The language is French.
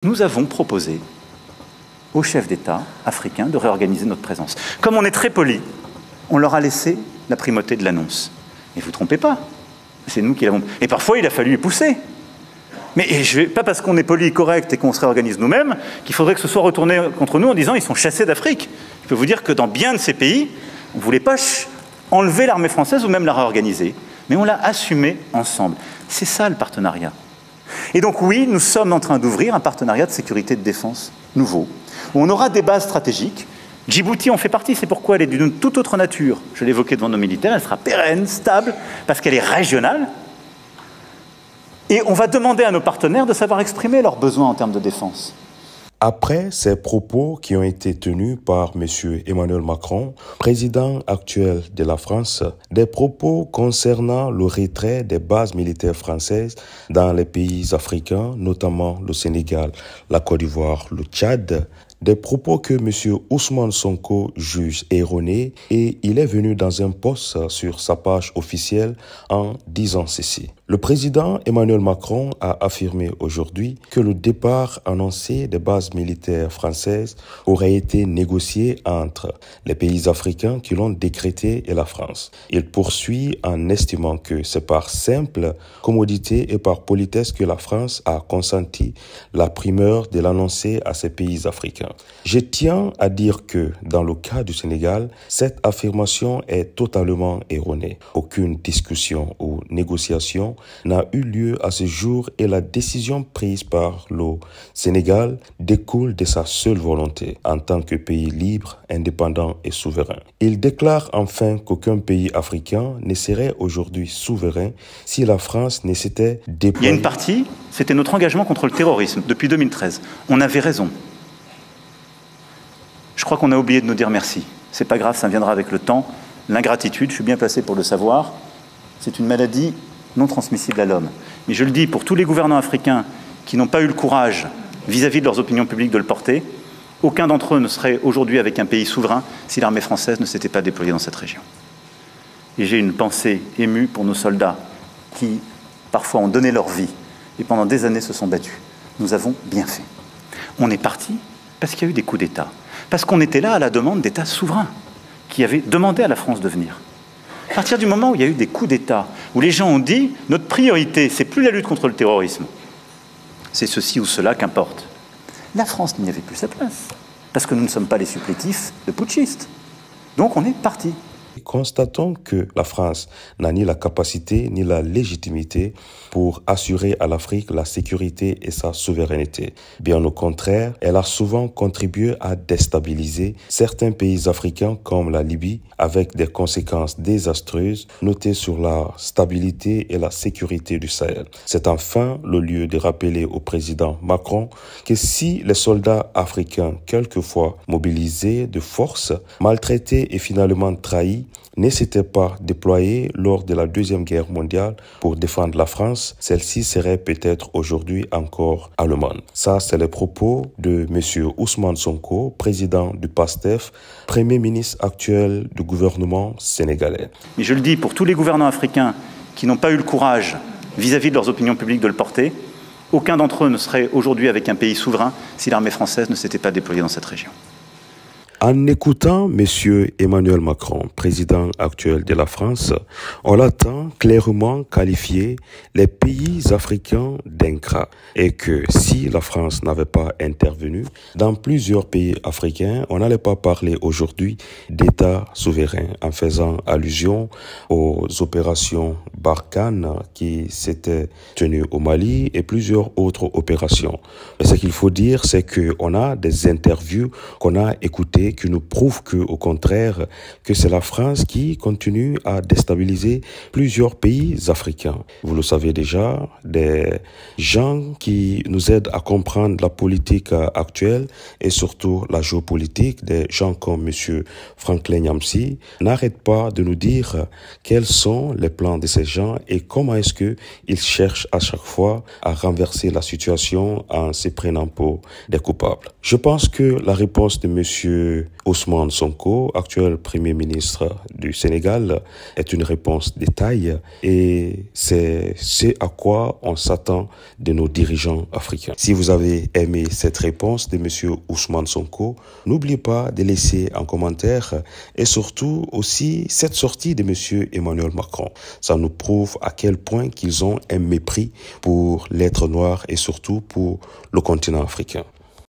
Nous avons proposé aux chefs d'État africains de réorganiser notre présence. Comme on est très poli, on leur a laissé la primauté de l'annonce. Mais vous ne trompez pas, c'est nous qui l'avons... Et parfois, il a fallu les pousser. Mais pas parce qu'on est poli, correct et qu'on se réorganise nous-mêmes, qu'il faudrait que ce soit retourné contre nous en disant ils sont chassés d'Afrique. Je peux vous dire que dans bien de ces pays, on ne voulait pas enlever l'armée française ou même la réorganiser. Mais on l'a assumé ensemble. C'est ça le partenariat. Et donc oui, nous sommes en train d'ouvrir un partenariat de sécurité et de défense nouveau, où on aura des bases stratégiques. Djibouti en fait partie, c'est pourquoi elle est d'une toute autre nature. Je l'évoquais devant nos militaires, elle sera pérenne, stable, parce qu'elle est régionale. Et on va demander à nos partenaires de savoir exprimer leurs besoins en termes de défense. Après ces propos qui ont été tenus par M. Emmanuel Macron, président actuel de la France, des propos concernant le retrait des bases militaires françaises dans les pays africains, notamment le Sénégal, la Côte d'Ivoire, le Tchad, des propos que M. Ousmane Sonko juge erronés et il est venu dans un post sur sa page officielle en disant ceci. Le président Emmanuel Macron a affirmé aujourd'hui que le départ annoncé des bases militaires françaises aurait été négocié entre les pays africains qui l'ont décrété et la France. Il poursuit en estimant que c'est par simple commodité et par politesse que la France a consenti la primeur de l'annoncer à ces pays africains. Je tiens à dire que, dans le cas du Sénégal, cette affirmation est totalement erronée. Aucune discussion ou négociation n'a eu lieu à ce jour et la décision prise par le Sénégal découle de sa seule volonté en tant que pays libre, indépendant et souverain. Il déclare enfin qu'aucun pays africain ne serait aujourd'hui souverain si la France ne s'était déployée. Il y a une partie, c'était notre engagement contre le terrorisme depuis 2013. On avait raison. Je crois qu'on a oublié de nous dire merci. C'est pas grave, ça viendra avec le temps. L'ingratitude, je suis bien placé pour le savoir, c'est une maladie non transmissible à l'homme. Mais je le dis pour tous les gouvernants africains qui n'ont pas eu le courage, vis-à-vis de leurs opinions publiques, de le porter, aucun d'entre eux ne serait aujourd'hui avec un pays souverain si l'armée française ne s'était pas déployée dans cette région. Et j'ai une pensée émue pour nos soldats qui, parfois, ont donné leur vie et pendant des années se sont battus. Nous avons bien fait. On est parti parce qu'il y a eu des coups d'État. Parce qu'on était là à la demande d'États souverains qui avaient demandé à la France de venir. À partir du moment où il y a eu des coups d'État, où les gens ont dit « notre priorité, c'est plus la lutte contre le terrorisme, c'est ceci ou cela, qu'importe », la France n'y avait plus sa place, parce que nous ne sommes pas les supplétifs de putschistes. Donc on est parti. Constatons que la France n'a ni la capacité ni la légitimité pour assurer à l'Afrique la sécurité et sa souveraineté. Bien au contraire, elle a souvent contribué à déstabiliser certains pays africains comme la Libye avec des conséquences désastreuses notées sur la stabilité et la sécurité du Sahel. C'est enfin le lieu de rappeler au président Macron que si les soldats africains, quelquefois mobilisés de force, maltraités et finalement trahis, ne s'étaient pas déployés lors de la Deuxième Guerre mondiale pour défendre la France, celle-ci serait peut-être aujourd'hui encore allemande. Ça, c'est les propos de M. Ousmane Sonko, président du PASTEF, Premier ministre actuel du gouvernement sénégalais. Mais je le dis pour tous les gouvernants africains qui n'ont pas eu le courage, vis-à-vis de leurs opinions publiques, de le porter, aucun d'entre eux ne serait aujourd'hui avec un pays souverain si l'armée française ne s'était pas déployée dans cette région. En écoutant M. Emmanuel Macron, président actuel de la France, on l'entend clairement qualifier les pays africains d'ingrats et que si la France n'avait pas intervenu dans plusieurs pays africains, on n'allait pas parler aujourd'hui d'État souverain en faisant allusion aux opérations Barkhane qui s'étaient tenues au Mali et plusieurs autres opérations. Mais ce qu'il faut dire, c'est qu'on a des interviews qu'on a écoutées qui nous prouve qu'au contraire, que c'est la France qui continue à déstabiliser plusieurs pays africains. Vous le savez déjà, des gens qui nous aident à comprendre la politique actuelle et surtout la géopolitique, des gens comme M. Franklin Nyamsi, n'arrêtent pas de nous dire quels sont les plans de ces gens et comment est-ce qu'ils cherchent à chaque fois à renverser la situation en se prenant pour des coupables. Je pense que la réponse de M. Ousmane Sonko, actuel Premier ministre du Sénégal, est une réponse de taille et c'est ce à quoi on s'attend de nos dirigeants africains. Si vous avez aimé cette réponse de M. Ousmane Sonko, n'oubliez pas de laisser un commentaire et surtout aussi cette sortie de M. Emmanuel Macron. Ça nous prouve à quel point qu'ils ont un mépris pour l'être noir et surtout pour le continent africain.